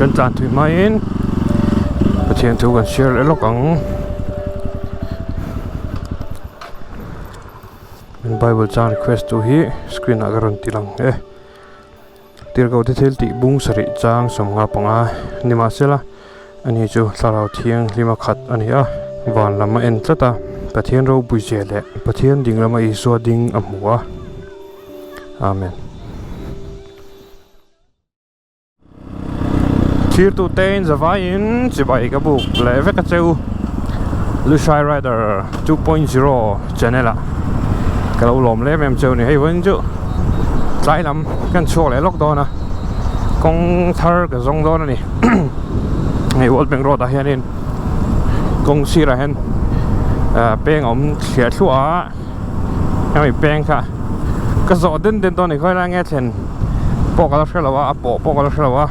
กันจานถุยไม้อินประเทศถูกกันเชียร์แล้วกังเป็นไบเบิลจานรีเควสต์ตัวฮีสกรีนอาการันตีลังตีร์กเอาที่เทลติบุ้งสริจางสมงาปังอานิมาเซล่าอันนี้จูสาราวเทียงลิมาขัดอันนี้วันละมาเอ็นตตาประเทศเราบุญเจริญประเทศดิ่งละมาอิสวาดิ่งอมัวอาเมนทีร์ตัวเต็นจะว่าอินจะไปกับบุกเลเวกเจ้าลูชัยไรเดอร์ 2.0 เจเนล่าก็เราหลอมเล่แมมเจ้านี่ให้วันจุใจลำกันช่วงเลยล็อกดาวน์นะกงทาร์กับซงดอนนี่ให้วัดเป็นรถอะไรนี่กงซีระเห็นเป้งอมเสียชั่วยังไม่เป้งค่ะก็สอดเดินตอนนี้ค่อยร่างแง่เช่นปอกอะไรแล้วว่าปอกอะไรแล้วว่า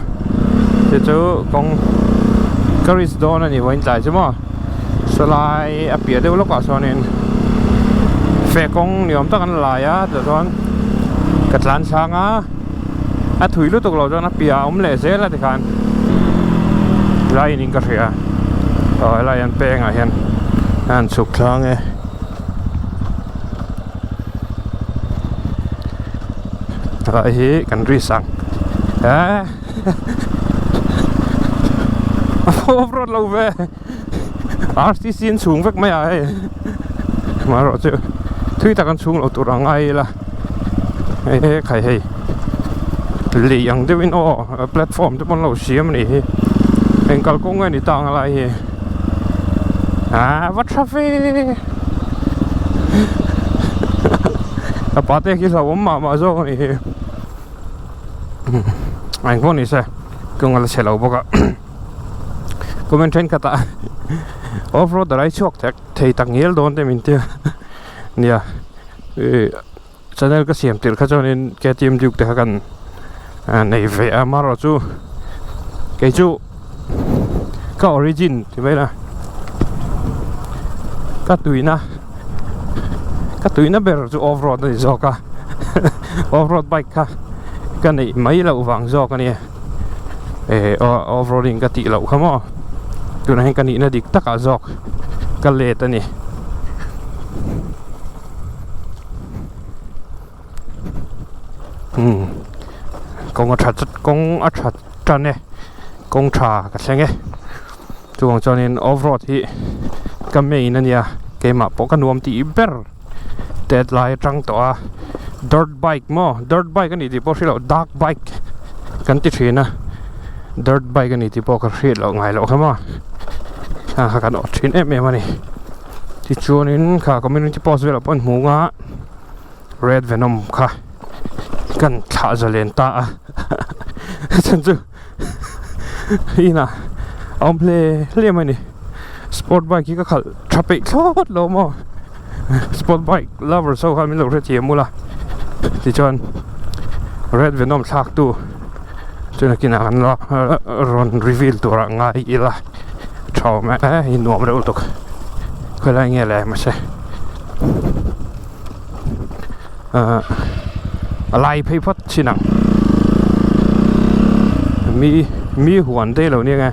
เจ้ากงกริสดอนนี่วันใจใช่ไหมสลายเปียเดียวล็อกกว่าโซนนี้เฟกงเนี่ยผมต้องกันหลายแต่ตอนกัดล้านช้างถุยรู้ตัวเราจนเปียผมเละเสียแล้วที่คันไล่นิ่งก็เสียไล่ยันเป้งเห็นอันสุกครั้งไงไอ้กันรีสังโอ้รถเราเว้ยอาร์ติซีนสูงฟักไม่ไอ้มาเราเจอทุยตะกันสูงเราตัวรังไงล่ะใครให้หลีอย่างเดวินโอแพลตฟอร์มที่มันเราเสียมันนี่เป็นกัลกงเงินนี่ต่างอะไรวัดทราฟิกปาเตกิสาวมาโซ่นี่ไอ้คนนี้ใช่ก็งั้นเชลล์บอกก็มันเทรนกันตาออฟโรดอะไรช็อกแท็กเทตังเงี้ยโดนเต็มอินเดียเนี่ยชาแนลก็เสียมติดข้าเจ้านี่แกทีมยุกเด็กกันในเวียมาเราจูแกจูก็ออริจินใช่ไหมนะก็ตุยนะเบอร์จูออฟโรดนี่จอกะออฟโรดไบค์ค่ะกันนี่ไม่เราฟังจอกันเนี่ยออฟโรดิ้งก็ติเราขโมยตัวนั้นกันนี่นะดิกตะกะจอกกันเลตันนี่กงอัดจันเนี่ยกงชากันใช่ไงช่วงจอนี้ออฟโรดที่ก็ไม่นั่นเนี่ยเกมปกันรวมที่เบอร์เด็ดไลน์จังตัว dirt bike มั้ง dirt bike กันนี่ที่พอสิเรา dark bike กันที่ที่นะ dirt bike กันนี่ที่พอกันสิเราไงเราเข้ามากันอดชิ้นเมื่อนี่ที่ช่วงนี้ค่ะก็ไม่รู้จะพอสิเราปนหมูงะ red venom ค่ะกันขาจะเล่นตาฉันจะนี่นะเอาเพลย์เรียกมันนี่สปอร์ตไบค์ก็ขับทราฟิกโคตรโลมอสปอร์ตไบค์ lover โซ่ขับมีลูกเรือเทียมมูล่ะที่จอน red venom ฉากตู้จนกินอาหารละรอนรีวิลตัวร่างง่ายอีละชอบไหมอินหนวมเร็วตุกเคยอะไรเงี้ยแหละไม่ใช่อะไรพี่พัดชินังมีหัวได้แล้วเนี่ยไง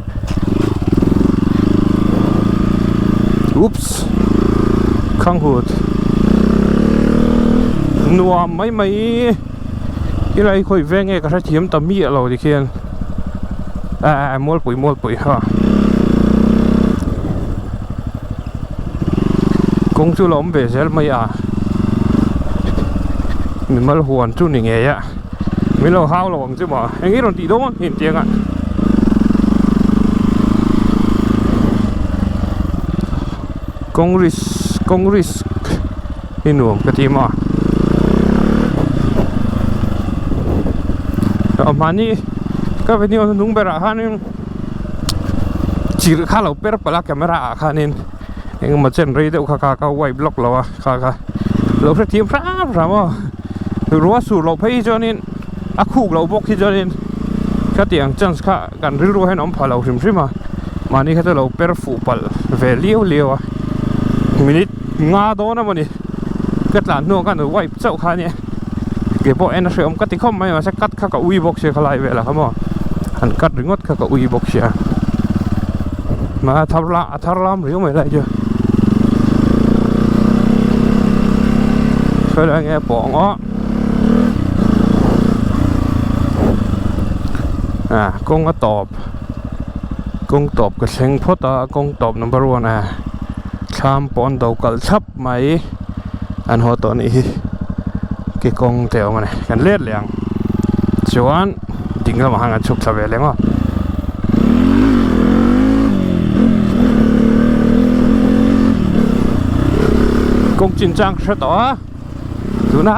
อุ๊ปส์ข้างหูดนัวไม่ที่ไรคุยแวงไงก็ใช้เทียมตะมีเราดิเคียนมอลปุ๋ยฮะกงจูหลอมเบสแล้วไม่มีมาหัวจุนอย่างเงี้ยไม่เราห้าวเราใช่ไหมอย่างนี้เราตีโดนเห็นเตียงกงริสที่หนุ่มกะทิมาเอามานี่ก็เป็นที่นุ่งเบระฮานี่จีรข้าเราเปิดปลักแคมราฮานี่เองมาเช่นไรเดี๋ยวข้าไว้บล็อกเราข้าเราเทียมพระมั้งรู้ว่าสู่เราไปจนนี้คู่เราบอกที่จนนี้ก็เตียงจันทร์ข้ากันรู้ให้น้องพาเราถึงใช่ไหมนี่แค่เราเปิดฟูปลเวลียวมินิงาโดนะมันนี่ก็หลานนัวกันไว้เจ้าข้าเนี่ยเก็บพวกเอ็นเสียมก็ติดข้อมไม่มาสักกัดข้ากับวีบอกเชียร์ขลายเวลาครับมั้ง หันกัดหรืองดก็อุยบกเชียมาทับละทับล้ำหรือไม่ได้เจอเคยได้ไงปองอ๋อกงก็ตอบกงตอบก็เซ็งพอตากงตอบ number 1ชามปอนดาวกัลชับไหมอันหัวตัวนี้เกี่ยกงเตียวมันกันเล็ดเลี้ยงชวนดิ่งก็มาหางกันชุบสบายเลยมั้งกงจินจังเสียต่อดูนะ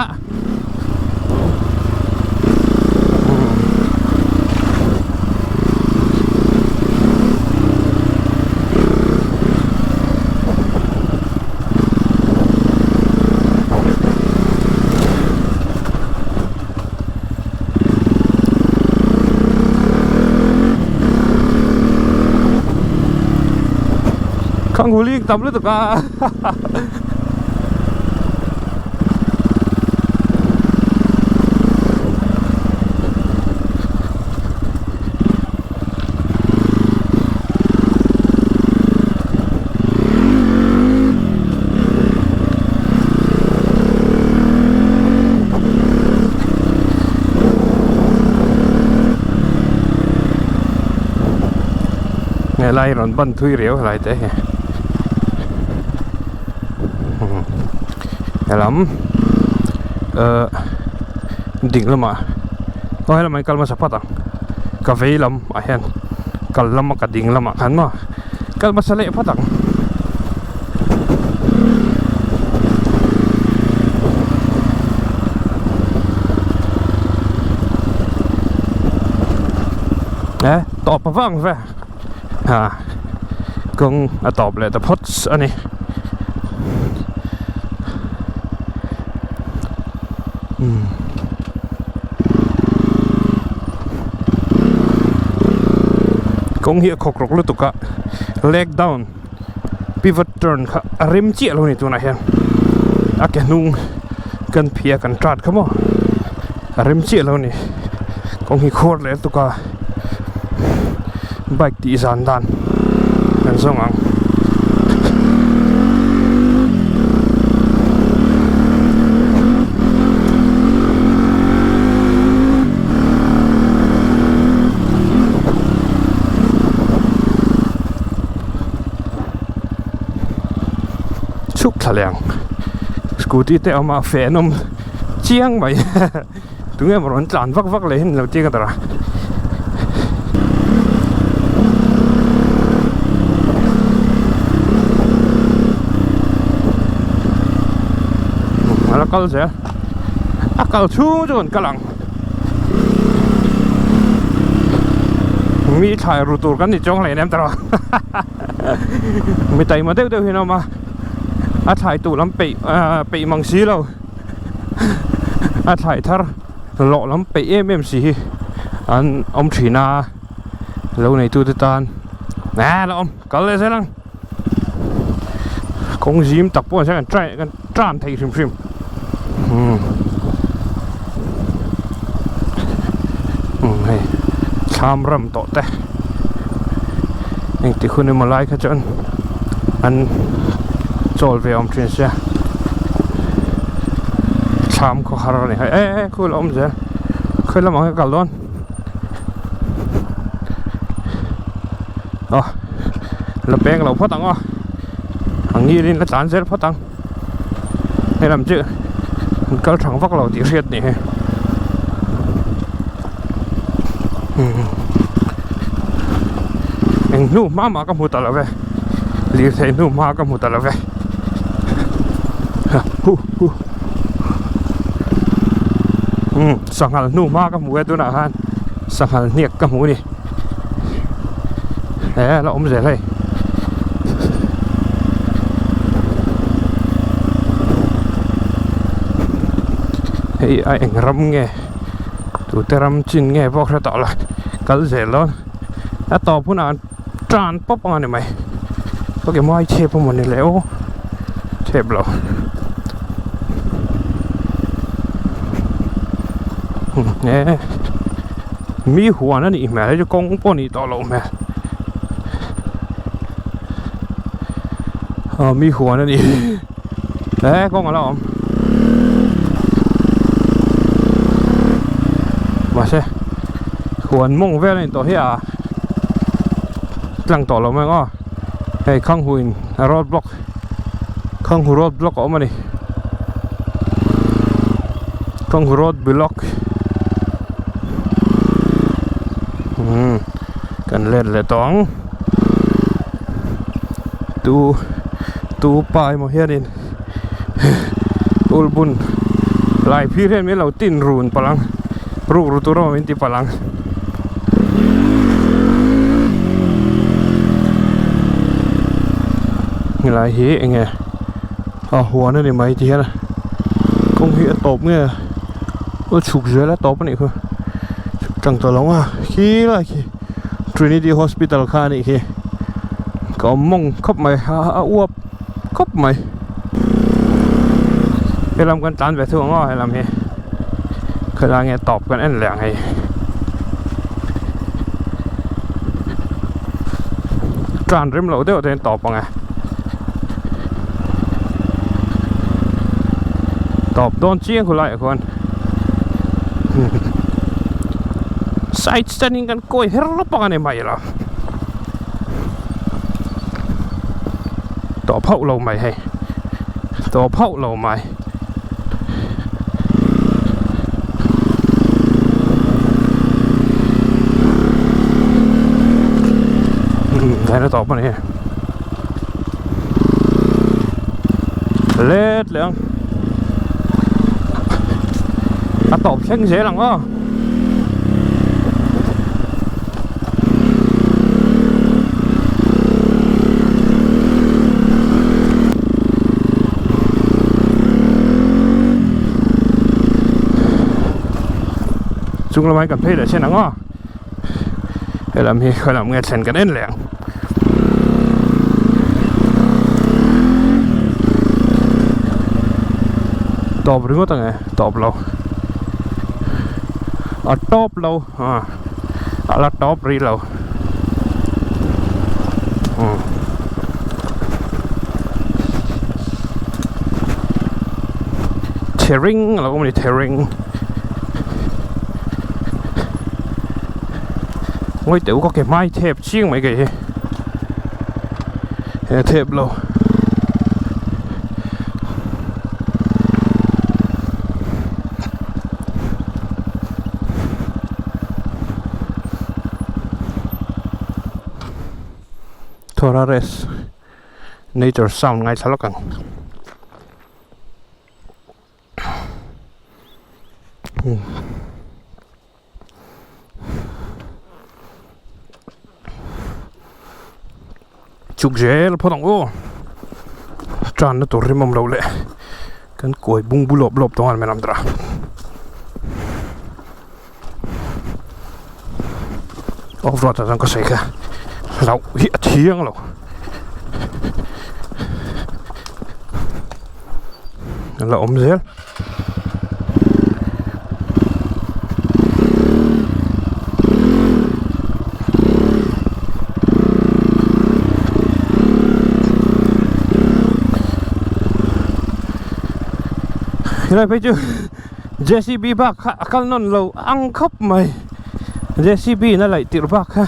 ข้างหูลิงตำลึกตะกาไงไล่หลอนบันทุยเหลียวอะไรเต้lắm đỉnh lắm à có hay là mình cần mà sắp phát à cà phê lắm à hen cần lắm mà cả đỉnh lắm à hắn mà cần mà sẽ lệ phát à nè tọp mà văng về công tọp lại tập hot anh này công hiệu khóc rục lúc cả leg down pivot turn rim chia luôn này tụi này hen cái nung cần phía cần trát không à rim chia luôn này công hiệu khốt lên tụi cả bike đi dàn đàn cần xong ăn chúc thà lẹng scooty teo mà phê nôm chiang vậy tụi em mà tràn vắc vắc lên đầu tiên cái đó là câu gì câu chú cho con cá lăng miถ่ายรูตูกันนี่จ้องเลยเนี่ยตลอดมีไตมาเด้อเห็นเอามาถ่ายตูลำปีมังสีเราถ่ายทาร์หล่อลำปีMMCอันอมฉีนาแล้วในตูตตานน่าแล้วอมกันเลยใช่ไหมคงยิ้มตักป้อนใช่กันใจกันจ้านไทยชิมให้ชามรำโตแต่ยังติดคุณในมาไล่ขจรอันโจลเวอมทรินเซียชามเขาฮาร์นี่คุยละอมเสียคุยละมังกัลลอนแล้วแป้งเราพอตังอังนี้นี่ละจานเสร็จพอตังให้ลำจื้อมันก็ถังฟักเราตีเรียดนี่เอ็งนู่มากับหมูตะละเว้เรียกให้นู่มากับหมูตะละเว้สังหารนู่มากับหมูตัวหน้าฮันสังหารเนียกกับหมูนี่เราอมเสร็จเลยเฮ้ยไอ้เอ็งรำไงตัวเตรำจินไงพวกเราต่อละกัลเสร็จแล้วถ้าต่อพูน่ะจานป๊อปมาเนี่ยไหมพวกแกไม่เชฟพวกมันนี่แล้วเชฟเราเนี่ย มีหัวนั่นนี่แม่แล้วจะกงป้อนี่ต่อลงแม่มีหัวนั่นนี่กงอะไรมาใช่หัวมงเวลนี่ต่อเฮียหลังต่อลงแม่ก็ไอ้ข้างหุ่นรถบล็อกข้างหัวรถบล็อกออกมาดิข้างหัวรถบล็อกกันเล่นเลยต้องตูปลายมาเฮียดินอุลบุญลายพี่เรียนไม่เราตินรูนพลังรูตัวเราเป็นตีพลังนี่ลายเฮียไงหัวนั่นนี่ไหมทีนะคงเฮียตบเงี้ยฉุกเฉินแล้วตบปะนี่คือจังตัวเราว่าขี้ละขี้ Trinity Hospital ค่านี่ขี้ก็มงคบไหมอ้วบคบไหมให้ลำกันตันแบบทั่วง้อให้ลำเฮเคยลาไงตอบกันแอนแหลงให้จานริมเราเดี๋ยวจะตอบว่าไงตอบโดนเชี่ยงคุณไรคนไซส์จะนิ่งกันก้อยเฮรปกันไม่ล่ะต่อเผาเราไม่ให้ต่อเผาเราไม่ได้แล้วตอบมาเนี่ยเล็ดเหลืองตอบเช่งเสียหลังอ่ะจุงละไม้กับเพศเช่นนั้นอ่ะให้เรามีให้เราเงี้ยเช่นกันเล่นแหลงตอบหรือว่าตั้งไงตอบเราตอบเราแล้วตอบรีเราเทริงเราก็ไม่ได้เทริงโอ้ยแต่ก็เก็บไม้เทปเชี่ยงไหมกี่เทปเราทอร์เรส Nature Sound ไงสลักกันจุกเจลพอต้องโอ้จานนั่นตัวริมเราเลยกันกวยบุ้งบุลบตรงนั้นไม่นำตราออฟโรดจังก็ใช่ค่ะเราเฮียเที่ยงเราเราอมเสียอะไรไปจูJCB บักคันนั่นเราอังคับไหม JCB นั่นแหละติดบักฮะ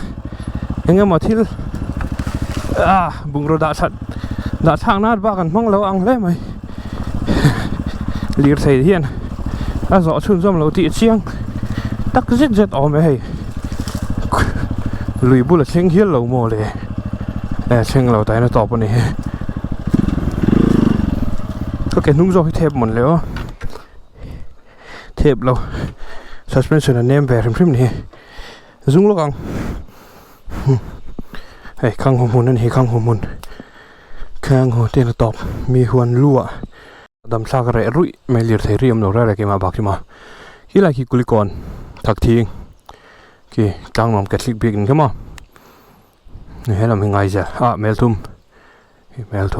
ยังไงมาที่บุงรดาชัดดาทางนาดบักกันมั่งเราอังเลยไหมเลียดใส่เทียนถ้าสอชุนซ้ำเราตีเชียงตักเจ็ดออกไหมให้ลุยบุลเชียงเฮียเราโมเลยเชียงเราแต่ในตอบวันนี้ก็แกนุ่งโซ่ให้เทปหมดแล้วเทปเรา suspension อันนี้แบบริมๆนี่จุงลูกอังไอ้ข้างหัวมุนนั่นเองข้างหัวมุนข้างหัวเตียนตอบมีหัวรั่วดำซากระไรรุ่ยไม่เลียดใส่เรียมเราได้อะไรกันมาบักที่มาที่ไรขี้กุลิกรถักทิ้งกี่กลางหนอมแกะลิกเบียกันเข้ามานี่ให้เราเป็นไงจ้ะเมลทุ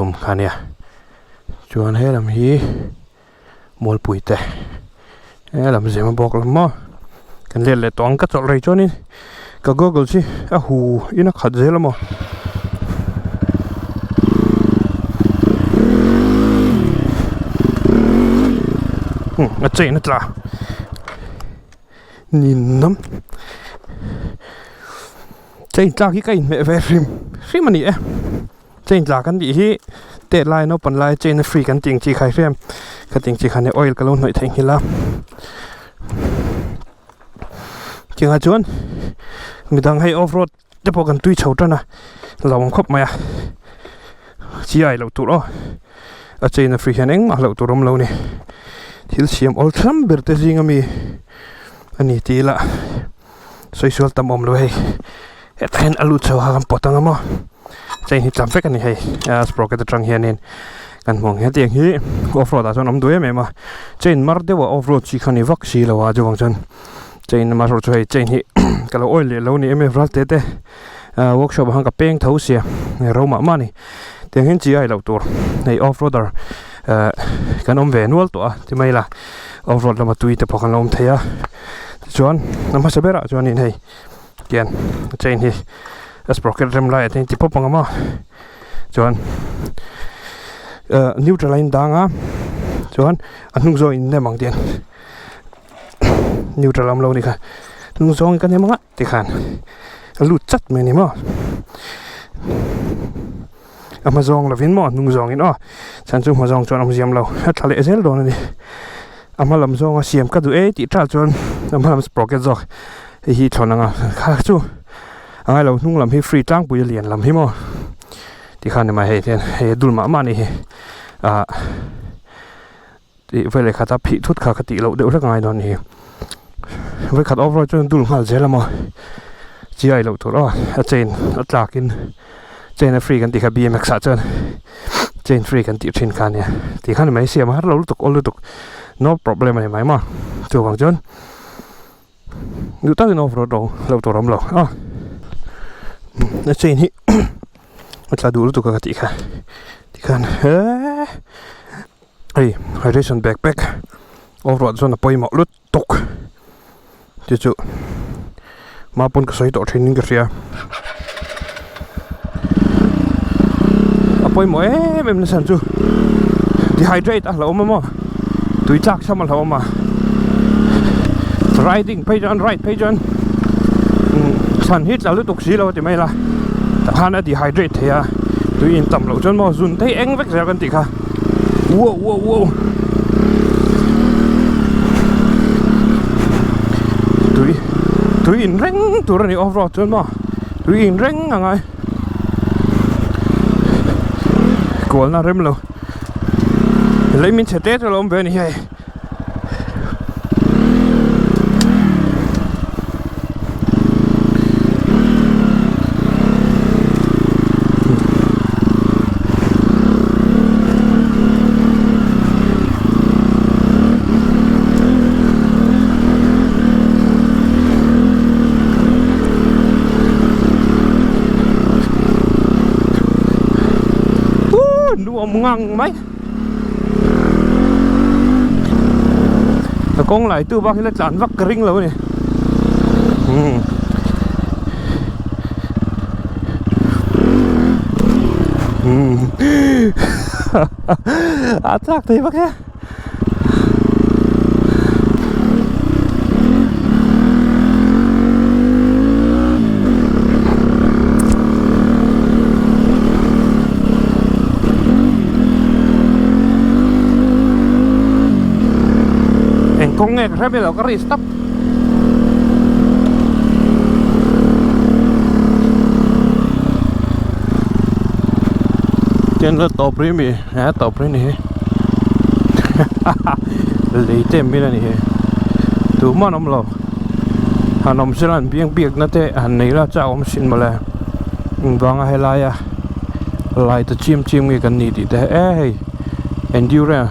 มคันเนี่ยชวนให้เราฮีมอลปุ๋ยแต่ให้เราเสียมาบอกเรามั่ kan le tong ka chol rei choni ka google chi a hu ina khat zel mo a chain atla nin nam chain tla ki kai me ve rim ani e chain tla kan di hi te lai no pan lai chain free kan ting chi khai rem ka ting chi khane oil ka lo noi theng hila kinga chuan midang hei off road te po kan tui chho tana lawang khop maya chi ai lo tu lo a chain free han eng ma lo tu rom lo ni thil siam ol tham ber te jing ami ani ti la social tam om lo hei eten alu chho ha kan potang amo chain hi tlam fek ani hei sprocket atang hianin kan mong he tiang hi off road a chon om duai me ma chain mar dewa off road chi khani vak si lo wa jowang chon chain mar ro choi chain hi kalo oil le lo ni em vral te te workshop hang ka peng thau sia ro ma ma ni tiang hin chi ai lo tur nei off roader kan om ve nual to a ti mai la off road lama tui te phokan lom theya chuan nama sabera chuan in hei kian chain hi sprocket rem lai te ti popang ma chuan neutral line danga chuan anung zo in ne mang tian neutral am lo ni kha nung zong kan emanga ti khan lu chat me ni mo amazon la vin mo nung zong in o chan chu ma zong chuan am ziam lo thale zel do ni amalam zong a siam ka du e ti tra chuan amalam sprocket zo hi thonanga kha chu angai lo nung lam hi free tlang pui lian lam hi mo ti khan ma he ten he dul ma ma ni he a ti vele khata phi thut kha khati lo de rak ngai don hi với khát off road cho nên đủ hal dễ lắm mà chỉ ai lâu thôi đó chain atlakin chain free kan tikha BMX sa chân chain free kan tip thin kan ya ti khan mai siam har lo tuk no problem này mai mà chu wang chon du ta off road lo to ram lo na chain hi atla du tuk ka ti khan ai hydration backpack off road zone poi mo lut tuk chu ma pon ka soi to training ka ria apoi mo em na san chu dehydrate a lo ma tui chak chama lo ma riding page on right page on san hit la lu tuk si lo ti mai la ta han a dehydrate thea tui in tam lo chon mo zun thei eng vek ra kan ti kha wow tui in reng tu ra ni off road chon ma tui in reng angai kol na rem lo lấy min chete to lom ve ni hai nuông ngang mấy con lại từ bác là chán vắt ring rồi này chắc thế bác nhé con nghe cái bây giờ có restop trên là top rim đi top rim này lấy tem bên này từ mà nằm lâu hắn nằm sẽ làm biếng biếc nó thế hắn này là cháu ông xin mà là vàng hay lại à lại từ chim cái cần gì thì thế endure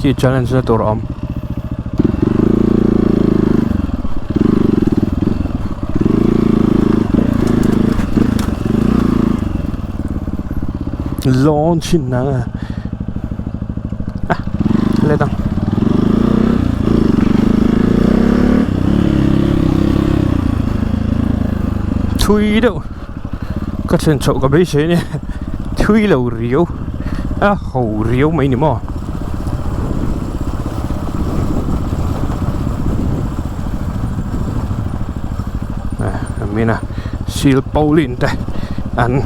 cái challenge là tổ ẩm launching na lên đâu thui đâu cái chân chậu cái bấy xế nhé thui lầu riếu hầu riếu mấy nè mò mình sil Paulin đây anh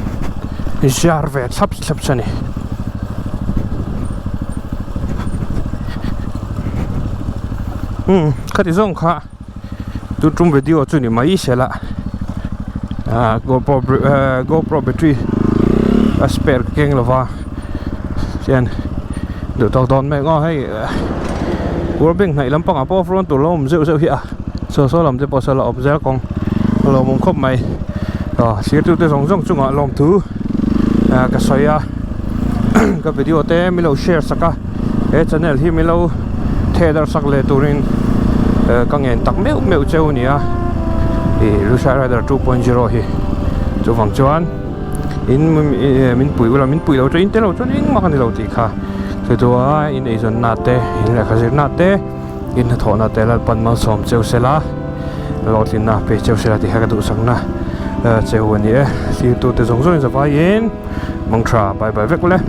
jar về sắp này cái gì giống khá tôi trong video cho nên mấy xe lạ GoPro battery spare keng là va xem được tàu đòn mẹ ngon hay của bên này lắm bằng bao front tủ lông rượu hiện số làm cho bao giờ lọp ra con lò mông khóc mày xíu tôi giống giống chung lom thứ cái xoay cái video té mình lâu share sắc cái channel thì mình lâu thay đổi sắc lệ turin các ngành tắc mèo trâu nhỉ thì Russia Rider 2.0 thì cho vòng choan mình bùi lâu cho in lâu cho in mà cái lâu thì khá thì tôi in Asian nate in là cái gì nate in thọ nate là pan mau xóm trâu xe lá lâu thì na pe trâu xe lá thì hai cái tụ sáng na trâu nhỉ thì tôi giống giống như vậy mong trả bye bye vết lên